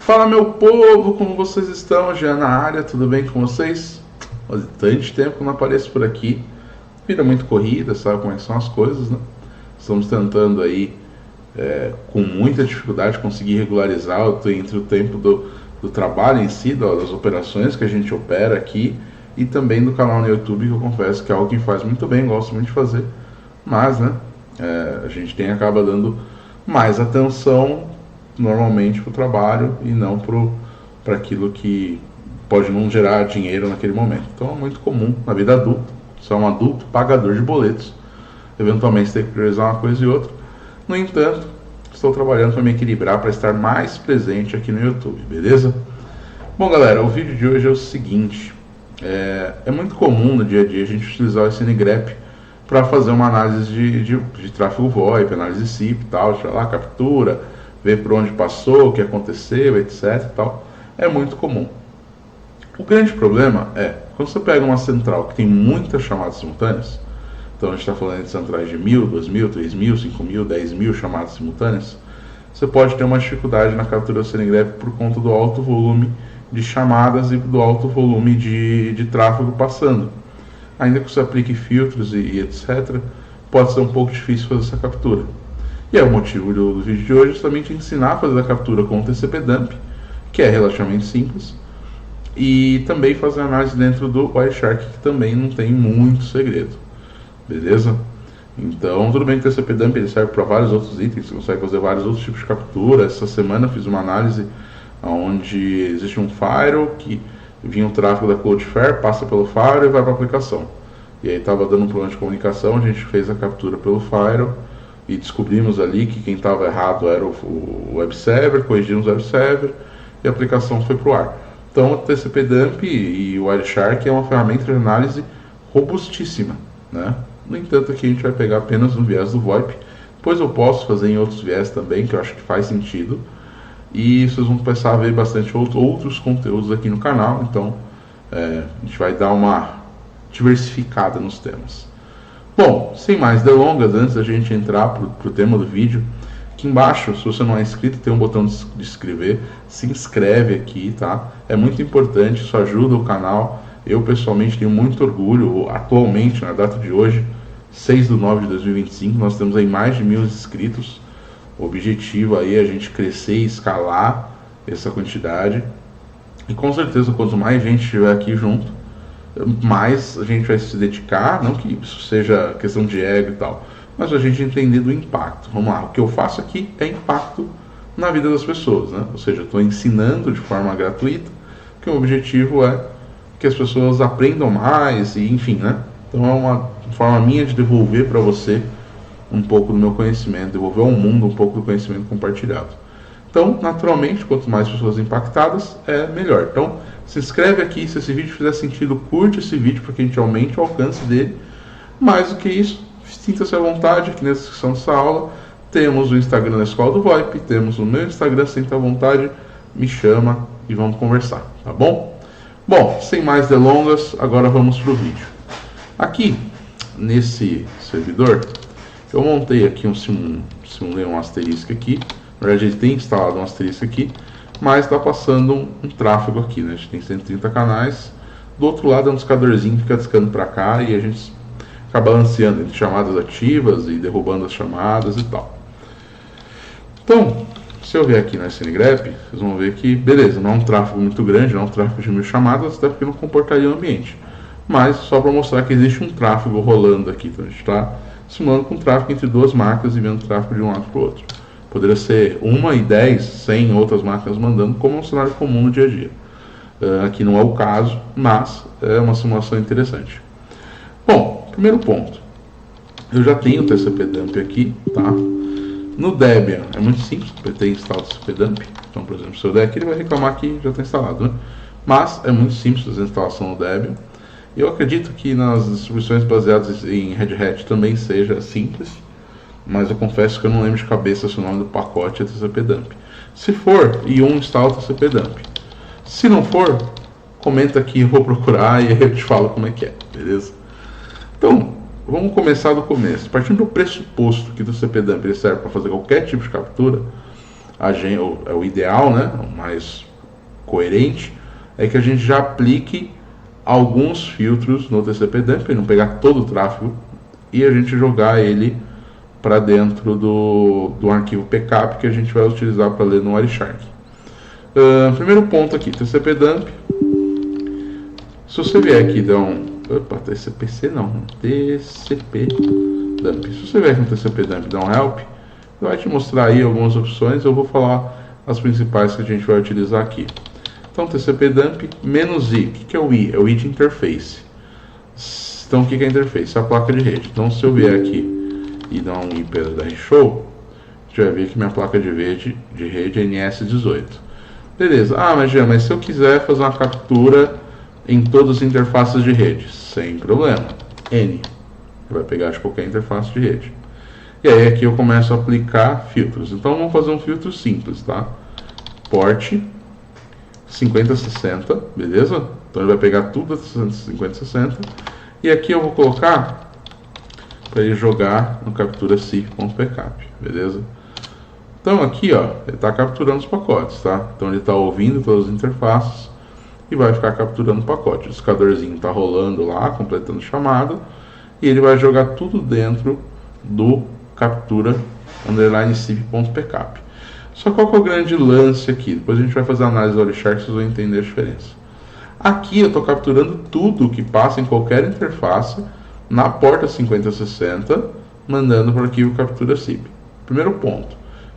Fala, meu povo, como vocês estão? Já na área, tudo bem com vocês? Faz tanto tempo que eu não apareço por aqui. Vida muito corrida, sabe como é que são as coisas, né? Estamos tentando aí, com muita dificuldade, conseguir regularizar entre o tempo do trabalho em si, das operações que a gente opera aqui, e também do canal no YouTube, que eu confesso que é algo que faz muito bem, gosto muito de fazer. Mas, né, a gente acaba dando mais atenção normalmente para o trabalho e não para aquilo que pode não gerar dinheiro naquele momento. Então é muito comum na vida adulta, você é um adulto pagador de boletos, eventualmente você tem que priorizar uma coisa e outra. No entanto, estou trabalhando para me equilibrar, para estar mais presente aqui no YouTube, beleza? Bom, galera, o vídeo de hoje é o seguinte: é muito comum no dia a dia a gente utilizar o SNGrep para fazer uma análise de tráfego VoIP, análise SIP e tal, deixa lá, captura, ver por onde passou, o que aconteceu, etc. e tal. É muito comum. O grande problema é, quando você pega uma central que tem muitas chamadas simultâneas, então a gente está falando de centrais de 1.000, 2.000, 3.000, 5.000, 10.000 chamadas simultâneas, você pode ter uma dificuldade na captura do SNGrep por conta do alto volume de chamadas e do alto volume de tráfego passando. Ainda que você aplique filtros e etc., pode ser um pouco difícil fazer essa captura. E é o motivo do vídeo de hoje, justamente ensinar a fazer a captura com o TCP-Dump, que é relativamente simples, e também fazer análise dentro do Wireshark, que também não tem muito segredo, beleza? Então, tudo bem que o TCP-Dump ele serve para vários outros itens, você consegue fazer vários outros tipos de captura. Essa semana eu fiz uma análise onde existe um firewall que vinha o tráfego da Cloudflare, passa pelo firewall e vai para a aplicação. E aí estava dando um problema de comunicação, a gente fez a captura pelo firewall e descobrimos ali que quem estava errado era o web server, corrigimos o web server e a aplicação foi para o ar. Então o TCP-Dump e o Wireshark é uma ferramenta de análise robustíssima, né? No entanto, aqui a gente vai pegar apenas no viés do VoIP, depois eu posso fazer em outros viés também, que eu acho que faz sentido, e vocês vão começar a ver bastante outros conteúdos aqui no canal. Então a gente vai dar uma diversificada nos temas. Bom, sem mais delongas, antes da gente entrar para o tema do vídeo, aqui embaixo, se você não é inscrito, tem um botão de inscrever, se inscreve aqui, tá? É muito importante, isso ajuda o canal. Eu pessoalmente tenho muito orgulho, atualmente, na data de hoje, 6/9/2025, nós temos aí mais de 1.000 inscritos. O objetivo aí é a gente crescer e escalar essa quantidade. E com certeza, quanto mais gente estiver aqui junto, mais a gente vai se dedicar, não que isso seja questão de ego e tal, mas a gente entender do impacto. Vamos lá, o que eu faço aqui é impacto na vida das pessoas, né? Ou seja, eu estou ensinando de forma gratuita, que o objetivo é que as pessoas aprendam mais, e enfim, né? Então é uma forma minha de devolver para você um pouco do meu conhecimento, devolver ao mundo um pouco do conhecimento compartilhado. Então, naturalmente, quanto mais pessoas impactadas, é melhor. Então, se inscreve aqui, se esse vídeo fizer sentido, curte esse vídeo para que a gente aumente o alcance dele. Mais do que isso, sinta-se à vontade, aqui na descrição dessa aula temos o Instagram da Escola do VoIP, temos o meu Instagram, sinta à vontade, me chama e vamos conversar, tá bom? Bom, sem mais delongas, agora vamos para o vídeo. Aqui, nesse servidor, eu montei aqui simulei um asterisco aqui. Na verdade, ele tem instalado um asterisco aqui, mas está passando um tráfego aqui, né? A gente tem 130 canais. Do outro lado é um discadorzinho que fica discando para cá e a gente acaba balanceando entre chamadas ativas e derrubando as chamadas e tal. Então, se eu vier aqui na SNGrep, vocês vão ver que, beleza, não é um tráfego muito grande, não é um tráfego de 1.000 chamadas, até porque não comportaria o ambiente. Mas só para mostrar que existe um tráfego rolando aqui. Então a gente está simulando com tráfego entre duas máquinas e vendo tráfego de um lado para o outro. Poderia ser 1 e 10, 100 outras máquinas mandando, como é um cenário comum no dia a dia. Aqui não é o caso, mas é uma simulação interessante. Bom, primeiro ponto. Eu já tenho o TCP-Dump aqui, tá? No Debian é muito simples, PT instala o TCP-Dump. Então, por exemplo, se eu der aqui, ele vai reclamar que já está instalado, né? Mas é muito simples fazer a instalação no Debian. Eu acredito que nas distribuições baseadas em Red Hat também seja simples, mas eu confesso que eu não lembro de cabeça se o nome do pacote é TCP-Dump. Se for, I1 instala o TCP-Dump. Se não for, comenta aqui, eu vou procurar e aí eu te falo como é que é, beleza? Então, vamos começar do começo. Partindo do pressuposto que o TCP-Dump serve para fazer qualquer tipo de captura, o ideal, né, o mais coerente, é que a gente já aplique alguns filtros no TCP/dump, não pegar todo o tráfego e a gente jogar ele para dentro do arquivo pcap que a gente vai utilizar para ler no Wireshark. Primeiro ponto aqui, TCP/dump. Se você vier aqui dar TCP/C não, TCP/dump. Se você vier aqui no TCP/dump dar um help, vai te mostrar aí algumas opções. Eu vou falar as principais que a gente vai utilizar aqui. Então, TCP/dump -i. O que é o i? É o i de interface. Então, o que é a interface? É a placa de rede. Então, se eu vier aqui e dar um i da show, a gente vai ver que minha placa de rede é NS18. Beleza. Mas se eu quiser fazer uma captura em todas as interfaces de rede, sem problema. N. Vai pegar de qualquer interface de rede. E aí aqui eu começo a aplicar filtros. Então vamos fazer um filtro simples, tá? Port 5060, beleza? Então ele vai pegar tudo 5060. E aqui eu vou colocar para ele jogar no captura C.pcap, beleza? Então aqui, ó, ele está capturando os pacotes, tá? Então ele está ouvindo todas as interfaces e vai ficar capturando o pacote. O discadorzinho está rolando lá, completando chamada, e ele vai jogar tudo dentro do captura _C.pcap. Só qual que é o grande lance aqui? Depois a gente vai fazer a análise do Wireshark, vocês vão entender a diferença. Aqui eu estou capturando tudo que passa em qualquer interface na porta 5060, mandando para o arquivo captura CIP. Primeiro ponto,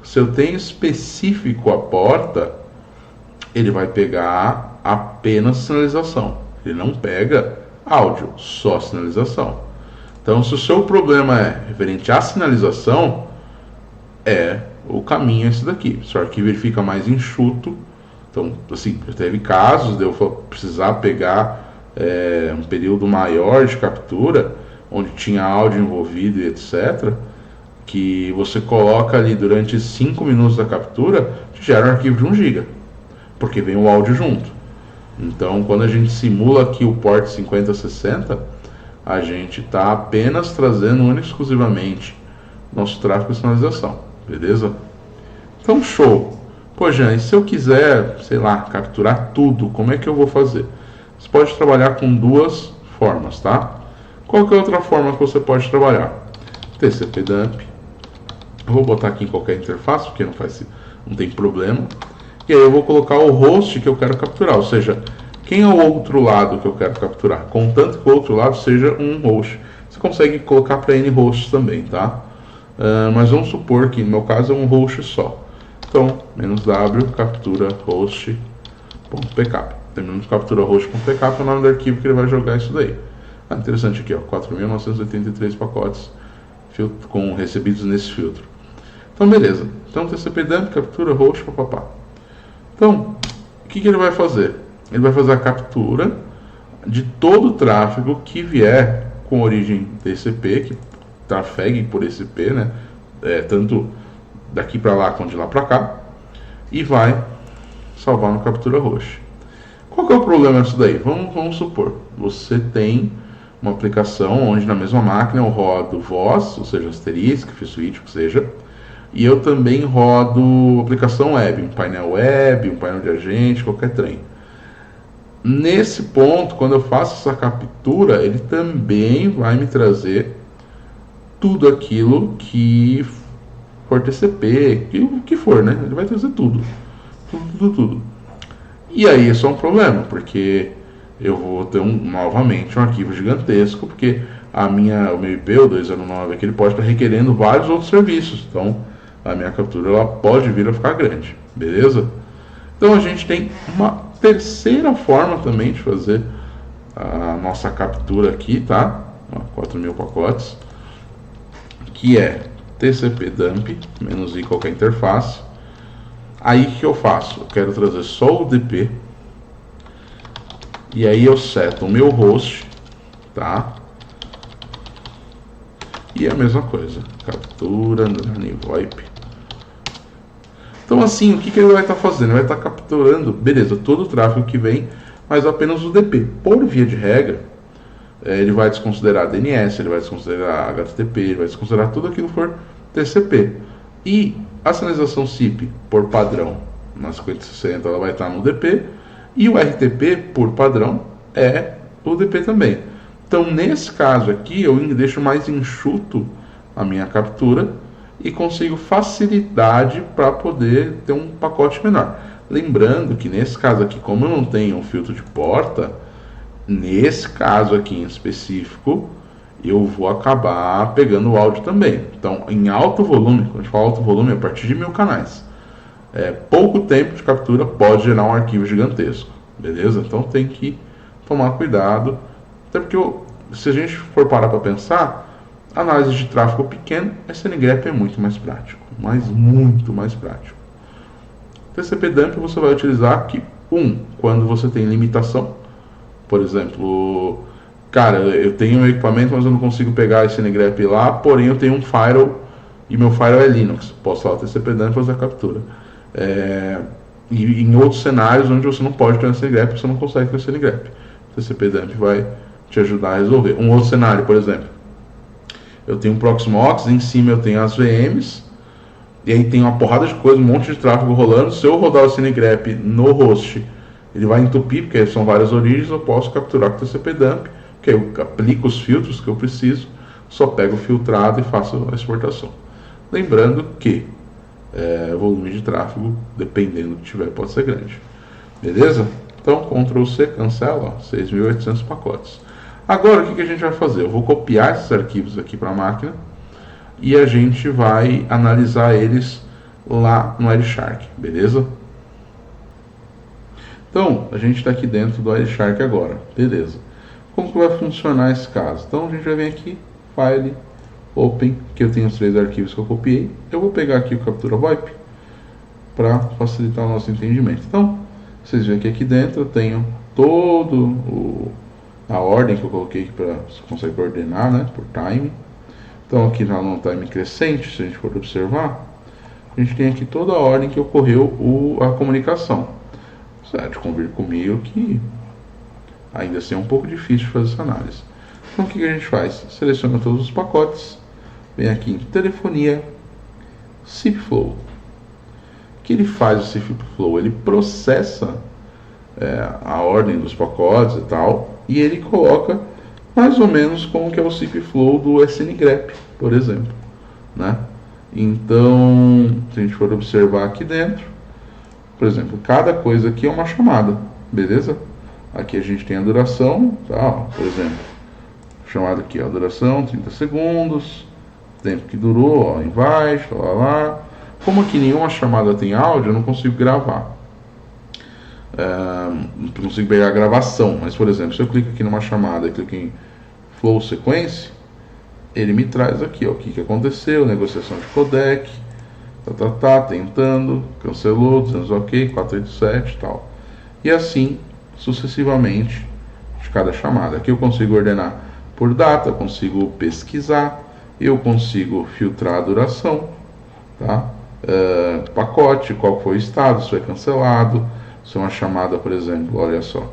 se eu tenho específico a porta, ele vai pegar apenas sinalização. Ele não pega áudio, só sinalização. Então, se o seu problema é referente à sinalização, o caminho é esse daqui. Se o arquivo ele fica mais enxuto, então, assim, já teve casos de eu precisar pegar um período maior de captura, onde tinha áudio envolvido e etc., que você coloca ali durante 5 minutos da captura, gera um arquivo de 1 GB, porque vem o áudio junto. Então, quando a gente simula aqui o port 5060, a gente está apenas trazendo única e exclusivamente nosso tráfego de sinalização, beleza? Então, show! Pô, Jean, e se eu quiser, sei lá, capturar tudo, como é que eu vou fazer? Você pode trabalhar com duas formas, tá? Qual que é a outra forma que você pode trabalhar? TCP/dump. Eu vou botar aqui em qualquer interface, porque não tem problema. E aí eu vou colocar o host que eu quero capturar, ou seja, quem é o outro lado que eu quero capturar? Contanto que o outro lado seja um host. Você consegue colocar para N hosts também, tá? Mas vamos supor que no meu caso é um host só. Então, -w captura host.pcap. Terminando captura host.pcap é o nome do arquivo que ele vai jogar isso daí. Interessante aqui, ó, 4.983 pacotes com recebidos nesse filtro. Então, beleza. Então, TCP/dump, captura host, papapá. Então, o que ele vai fazer? Ele vai fazer a captura de todo o tráfego que vier com origem TCP, que trafegue por TCP, né? Tanto daqui para lá quanto de lá para cá, e vai salvar no captura host. Qual que é o problema disso daí? Vamos supor, você tem uma aplicação onde na mesma máquina eu rodo voz, ou seja, asterisco, switch, o que seja, e eu também rodo aplicação web, um painel web, um painel de agente, qualquer trem. Nesse ponto, quando eu faço essa captura, ele também vai me trazer tudo aquilo que for TCP, o que for, né? Ele vai trazer tudo. Tudo. E aí isso é um problema, porque eu vou ter novamente um arquivo gigantesco, porque o meu IP, o 209 aqui, ele pode estar requerendo vários outros serviços. Então, a minha captura ela pode vir a ficar grande, beleza? Então, a gente tem uma terceira forma também de fazer a nossa captura aqui, tá? 4.000 pacotes, que é TCP/dump, -i qualquer interface. Aí o que eu faço? Eu quero trazer só o DP, e aí eu seto o meu host, tá? E é a mesma coisa, captura, VoIP. Então assim, o que ele vai estar fazendo? Ele vai estar capturando, beleza, todo o tráfego que vem, mas apenas o DP. Por via de regra, ele vai desconsiderar DNS, ele vai desconsiderar HTTP, ele vai desconsiderar tudo aquilo que for TCP. E A sinalização SIP, por padrão, na 5060 ela vai estar no DP, e o RTP, por padrão, é o DP também. Então, nesse caso aqui, eu deixo mais enxuto a minha captura e consigo facilidade para poder ter um pacote menor. Lembrando que nesse caso aqui, como eu não tenho um filtro de porta, nesse caso aqui em específico, eu vou acabar pegando o áudio também. Então, em alto volume, quando a gente fala alto volume, é a partir de 1000 canais. Pouco tempo de captura pode gerar um arquivo gigantesco, beleza? Então tem que tomar cuidado, até porque se a gente for parar para pensar, análise de tráfego pequeno, SNGraph é muito mais prático, mas muito mais prático. TCP dump você vai utilizar aqui, quando você tem limitação, por exemplo, cara, eu tenho um equipamento, mas eu não consigo pegar esse SNGraph lá, porém eu tenho um firewall e meu firewall é Linux, posso usar o TCP dump e fazer a captura. E em outros cenários onde você não pode ter um SNGraph, você não consegue ter um SNGraph. O TCP dump vai te ajudar a resolver. Um outro cenário, por exemplo, eu tenho um Proxmox, em cima eu tenho as VMs, e aí tem uma porrada de coisa, um monte de tráfego rolando. Se eu rodar o SNGraph no host, ele vai entupir, porque são várias origens, eu posso capturar com o TCP dump, que eu aplico os filtros que eu preciso, só pego o filtrado e faço a exportação. Lembrando que volume de tráfego, dependendo do que tiver, pode ser grande. Beleza? Então, Ctrl C, cancela, 6.800 pacotes. Agora, o que a gente vai fazer? Eu vou copiar esses arquivos aqui para a máquina e a gente vai analisar eles lá no Wireshark, beleza? Então, a gente está aqui dentro do Wireshark agora, beleza? Como que vai funcionar esse caso? Então, a gente vai vir aqui, File, Open, que eu tenho os 3 arquivos que eu copiei. Eu vou pegar aqui o Captura VoIP para facilitar o nosso entendimento. Então, vocês veem que aqui dentro eu tenho a ordem que eu coloquei para você consegue ordenar, né, por time. Então aqui já no time crescente, se a gente for observar, a gente tem aqui toda a ordem que ocorreu a comunicação. Você há de convir comigo que ainda assim é um pouco difícil de fazer essa análise. Então o que a gente faz? Seleciona todos os pacotes, vem aqui em telefonia, cipflow. O que ele faz o cipflow? Ele processa a ordem dos pacotes e tal, e ele coloca mais ou menos como que é o cipflow do SNGraph, por exemplo, né? Então, se a gente for observar aqui dentro, por exemplo, cada coisa aqui é uma chamada, beleza? Aqui a gente tem a duração, tá? Por exemplo, chamada aqui, a duração, 30 segundos, tempo que durou, ó, embaixo, lá. Como aqui nenhuma chamada tem áudio, eu não consigo gravar. Não consigo pegar a gravação, mas por exemplo, se eu clico aqui numa chamada e clico em Flow Sequence, ele me traz aqui, ó, o que aconteceu, negociação de codec, tentando, cancelou, 200 ok, 487 e tal. E assim, sucessivamente, de cada chamada. Aqui eu consigo ordenar por data, eu consigo pesquisar, eu consigo filtrar a duração, tá? Pacote, qual foi o estado, se foi cancelado, se é uma chamada, por exemplo, olha só,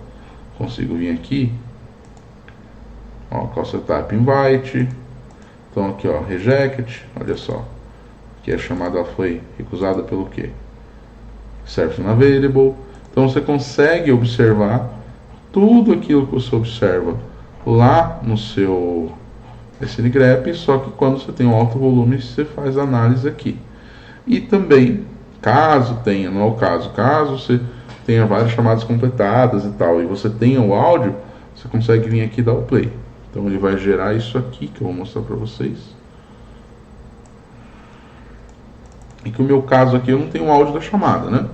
consigo vir aqui, ó, call setup invite, então aqui, ó, reject, olha só, que a chamada foi recusada pelo quê? Service unavailable. Então você consegue observar tudo aquilo que você observa lá no seu SNGraph, só que quando você tem um alto volume, você faz análise aqui. E também, caso tenha, não é o caso, caso você tenha várias chamadas completadas e tal, e você tenha o áudio, você consegue vir aqui e dar o play. Então ele vai gerar isso aqui, que eu vou mostrar para vocês. E que o meu caso aqui, eu não tenho o áudio da chamada, né?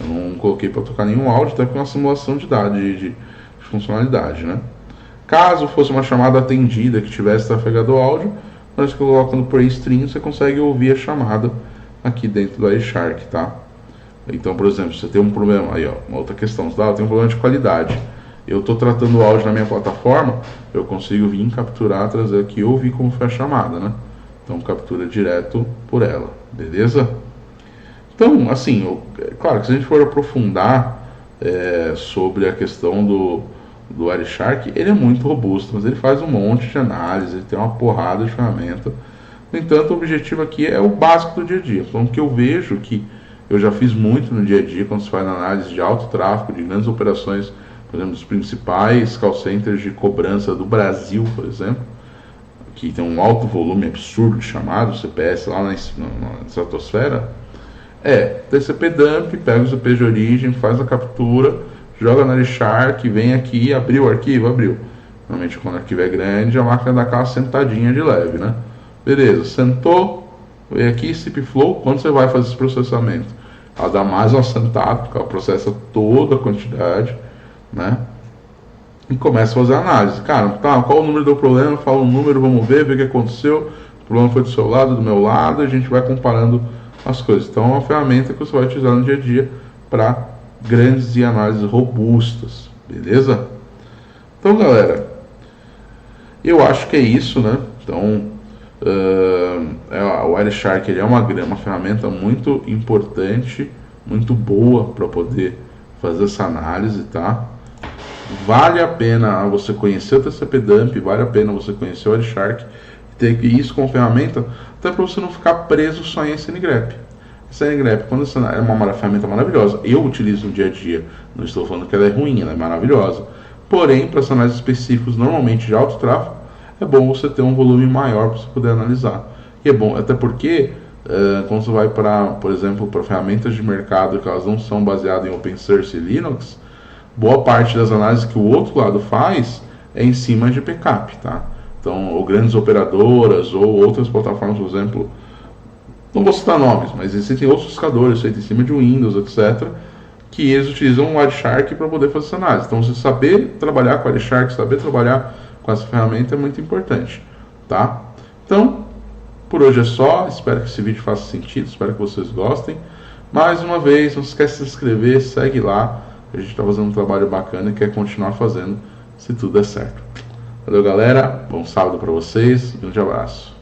Eu não coloquei para tocar nenhum áudio, até porque é uma simulação de dados, de funcionalidade, né? Caso fosse uma chamada atendida que tivesse trafegado o áudio, nós colocando por stream, você consegue ouvir a chamada aqui dentro do Wireshark, tá? Então, por exemplo, você tem um problema, aí ó, uma outra questão, tá? Eu tenho um problema de qualidade. Eu estou tratando o áudio na minha plataforma, eu consigo vir capturar, trazer aqui e ouvir como foi a chamada, né? Então, captura direto por ela, beleza? Então, assim, claro que se a gente for aprofundar sobre a questão do Wireshark, ele é muito robusto, mas ele faz um monte de análise, ele tem uma porrada de ferramenta. No entanto, o objetivo aqui é o básico do dia a dia. Então, o que eu vejo que eu já fiz muito no dia a dia, quando se faz análise de alto tráfego, de grandes operações, por exemplo, dos principais call centers de cobrança do Brasil, por exemplo, que tem um alto volume absurdo de chamados, CPS lá na estratosfera, TCP dump, pega os IPs de origem, faz a captura, joga na Shark, vem aqui, abriu o arquivo, abriu. Normalmente quando o arquivo é grande, a máquina dá aquela sentadinha de leve, né? Beleza, sentou, veio aqui, cipflow, quando você vai fazer esse processamento? Ela dá mais uma sentada, porque ela processa toda a quantidade, né? E começa a fazer a análise. Cara, tá, qual o número do problema? Fala o número, vamos ver o que aconteceu. O problema foi do seu lado, do meu lado, a gente vai comparando as coisas. Então é uma ferramenta que você vai utilizar no dia a dia para grandes e análises robustas, beleza? Então, galera, eu acho que é isso, né? Então, o Wireshark ele é uma ferramenta muito importante, muito boa para poder fazer essa análise, tá? Vale a pena você conhecer o TCP Dump, vale a pena você conhecer o Wireshark, ter isso como ferramenta, até para você não ficar preso só em SNGRAP. SNGRAP, quando é uma ferramenta maravilhosa, eu utilizo no dia a dia, não estou falando que ela é ruim, ela é maravilhosa. Porém, para análises específicos, normalmente de alto tráfego, é bom você ter um volume maior para você poder analisar. E é bom, até porque, quando você vai para, por exemplo, para ferramentas de mercado que elas não são baseadas em open source e Linux, boa parte das análises que o outro lado faz é em cima de backup, tá? Então, ou grandes operadoras, ou outras plataformas, por exemplo, não vou citar nomes, mas existem outros buscadores feitos em cima de Windows, etc., que eles utilizam o Wireshark para poder fazer essa análise. Então, você saber trabalhar com o Wireshark, saber trabalhar com essa ferramenta é muito importante, tá? Então, por hoje é só. Espero que esse vídeo faça sentido, espero que vocês gostem. Mais uma vez, não se esqueça de se inscrever, segue lá. A gente está fazendo um trabalho bacana e quer continuar fazendo, se tudo der certo. Valeu, galera. Bom sábado para vocês. Um grande abraço.